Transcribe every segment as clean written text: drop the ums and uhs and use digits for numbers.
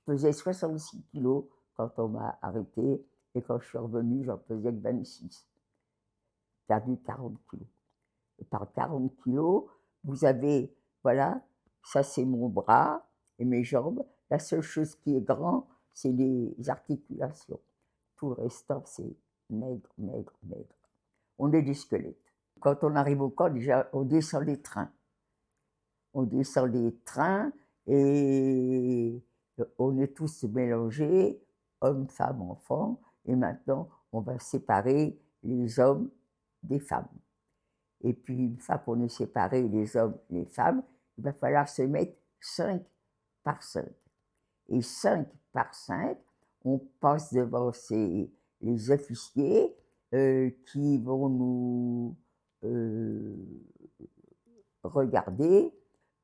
pesais 66 kilos quand on m'a arrêté et quand je suis revenu, j'en pesais que 26. Perdu 40 kilos. Et par 40 kilos, vous avez, voilà, ça c'est mon bras et mes jambes. La seule chose qui est grand, c'est les articulations. Tout le restant, c'est maigre, maigre, maigre. On est des squelettes. Quand on arrive au camp, déjà, on descend les trains. On descend les trains et on est tous mélangés, hommes, femmes, enfants. Et maintenant, on va séparer les hommes des femmes. Et puis, une fois qu'on est séparés, les hommes, les femmes, il va falloir se mettre 5 par 5. Et 5 par 5, on passe devant les officiers qui vont nous regarder.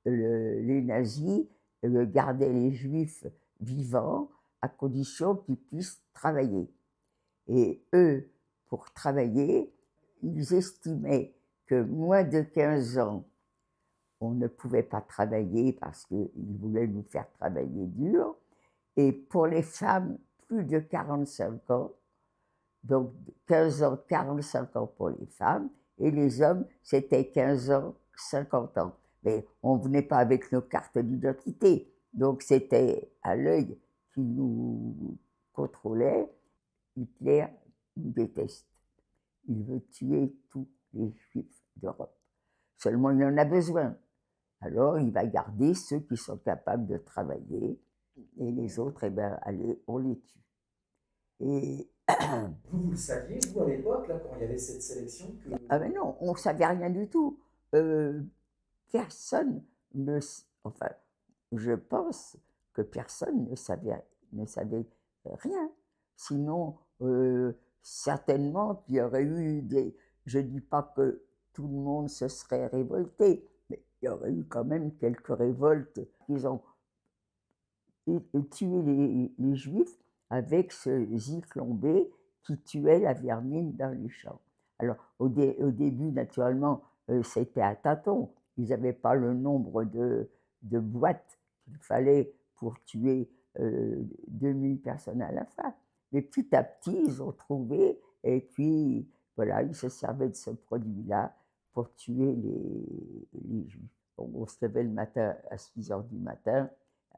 Les nazis gardaient les juifs vivants à condition qu'ils puissent travailler. Et eux, pour travailler, ils estimaient que moins de 15 ans, on ne pouvait pas travailler parce qu'ils voulaient nous faire travailler dur. Et pour les femmes, plus de 45 ans, donc 15 ans, 45 ans pour les femmes, et les hommes, c'était 15 ans, 50 ans. Mais on ne venait pas avec nos cartes d'identité, donc c'était à l'œil qui nous contrôlait. Hitler nous déteste. Il veut tuer tous les juifs d'Europe. Seulement, il en a besoin. Alors, il va garder ceux qui sont capables de travailler, et les autres, eh bien, allez, on les tue. Et Vous le saviez, vous, à l'époque, là, quand il y avait cette sélection, que... ah ben non, on ne savait rien du tout. Euh, Personne ne... Enfin, je pense que personne ne savait rien. Sinon, certainement qu'il y aurait eu des... Je ne dis pas que tout le monde se serait révolté, mais il y aurait eu quand même quelques révoltes. Ils ont tué les Juifs avec ce Zyklon B qui tuait la vermine dans les champs. Alors, au début, naturellement, c'était à tâtons. Ils n'avaient pas le nombre de boîtes qu'il fallait pour tuer 2000 personnes à la fin. Mais petit à petit, ils ont trouvé, et puis, voilà, ils se servaient de ce produit-là pour tuer les Juifs. On se levait le matin à 6 heures du matin,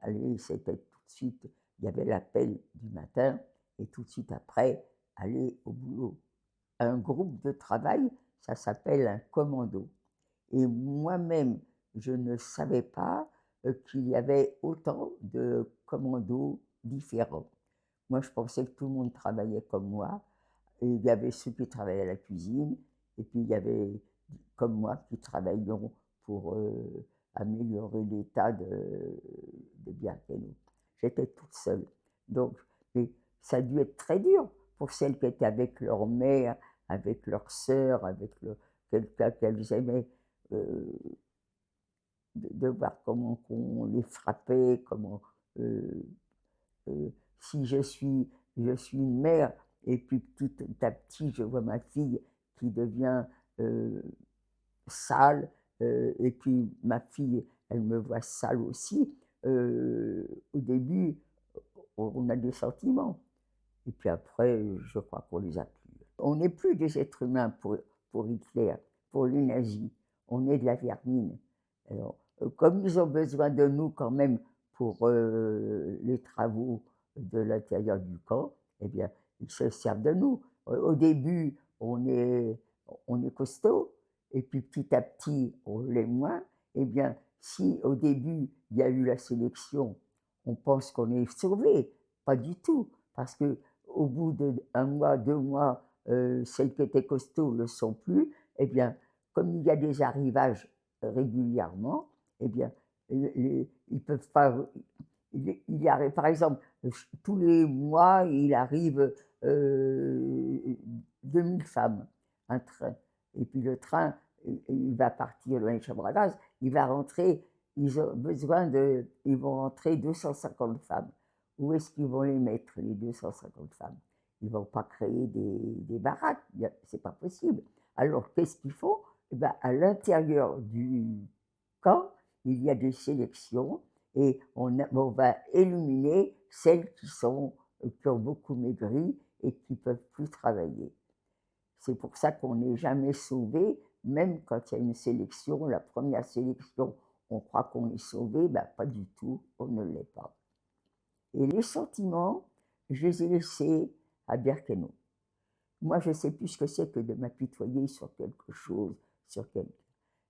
allez, c'était tout de suite, il y avait l'appel du matin, et tout de suite après, aller au boulot. Un groupe de travail, ça s'appelle un commando. Et moi-même, je ne savais pas qu'il y avait autant de commandos différents. Moi, je pensais que tout le monde travaillait comme moi. Et il y avait ceux qui travaillaient à la cuisine, et puis il y avait, comme moi, qui travaillions pour améliorer l'état de Birkenau. J'étais toute seule. Donc, mais ça a dû être très dur pour celles qui étaient avec leur mère, avec leur sœur, avec quelqu'un qu'elles aimaient, euh, de voir comment on les frappait, comment si je suis une mère, et puis petit à petit, je vois ma fille qui devient sale, et puis ma fille, elle me voit sale aussi. Au début, on a des sentiments, et puis après, je crois qu'on les a plus. On n'est plus des êtres humains pour Hitler, pour les nazis, on est de la vermine. Alors, comme ils ont besoin de nous quand même pour les travaux de l'intérieur du camp, eh bien, ils se servent de nous. Au début, on est costaud, et puis petit à petit, on l'est moins. Eh bien, si au début, il y a eu la sélection, on pense qu'on est sauvé. Pas du tout, parce que au bout d'un mois, 2 mois, celles qui étaient costauds ne le sont plus. Eh bien, comme il y a des arrivages régulièrement, eh bien, ils peuvent pas. Il arrive, par exemple, tous les mois, il arrive 2000 femmes, un train. Et puis le train, il va partir dans les chambres à gaz, il va rentrer, ils vont rentrer 250 femmes. Où est-ce qu'ils vont les mettre, les 250 femmes? Ils ne vont pas créer des baraques, c'est pas possible. Alors qu'est-ce qu'ils font? Eh ben, à l'intérieur du camp, il y a des sélections, et on va éliminer celles qui ont beaucoup maigri et qui ne peuvent plus travailler. C'est pour ça qu'on n'est jamais sauvé, même quand il y a une sélection, la première sélection, on croit qu'on est sauvé, ben pas du tout, on ne l'est pas. Et les sentiments, je les ai laissés à Birkenau. Moi, je ne sais plus ce que c'est que de m'apitoyer sur quelque chose, sur quelqu'un.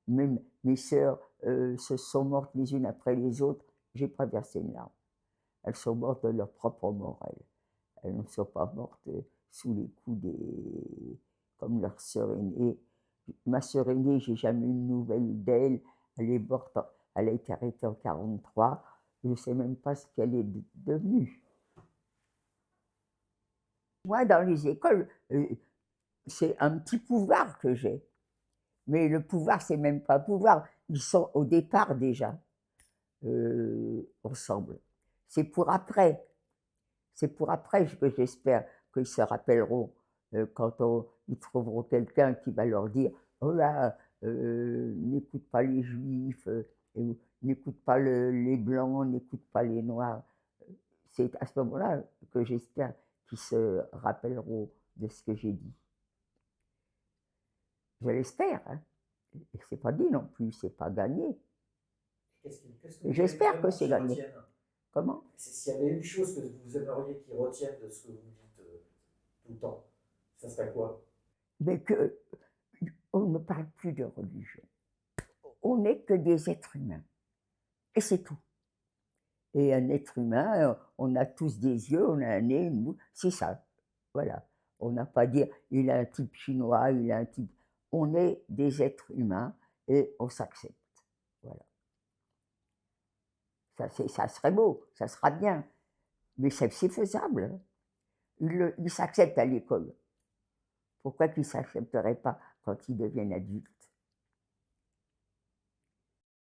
Même mes sœurs se sont mortes les unes après les autres, j'ai pas versé une larme. Elles sont mortes de leur propre mort, elles. Elles ne sont pas mortes sous les coups des... comme leur sœur aînée. Ma sœur aînée, j'ai jamais eu de nouvelles d'elle. Elle est morte, elle a été arrêtée en 1943. Je ne sais même pas ce qu'elle est devenue. Moi, dans les écoles, c'est un petit pouvoir que j'ai. Mais le pouvoir, c'est même pas pouvoir. Ils sont au départ déjà ensemble. C'est pour après. C'est pour après que j'espère qu'ils se rappelleront quand ils trouveront quelqu'un qui va leur dire oh là, n'écoute pas les juifs, n'écoute pas les blancs, n'écoute pas les noirs. C'est à ce moment-là que j'espère qu'ils se rappelleront de ce que j'ai dit. Je l'espère, hein. Et c'est pas dit non plus, c'est pas gagné. J'espère que c'est gagné. Comment? S'il y avait une chose que vous aimeriez qu'ils retiennent de ce que vous dites tout le temps, ça serait quoi? Mais qu'on ne parle plus de religion. On n'est que des êtres humains. Et c'est tout. Et un être humain, on a tous des yeux, on a un nez, une bouche, c'est ça. Voilà. On n'a pas à dire il a un type chinois, il a un type. On est des êtres humains et on s'accepte. Voilà. Ça serait beau, ça sera bien. Mais c'est faisable. Hein. Ils s'acceptent à l'école. Pourquoi qu'ils ne s'accepteraient pas quand ils deviennent adultes?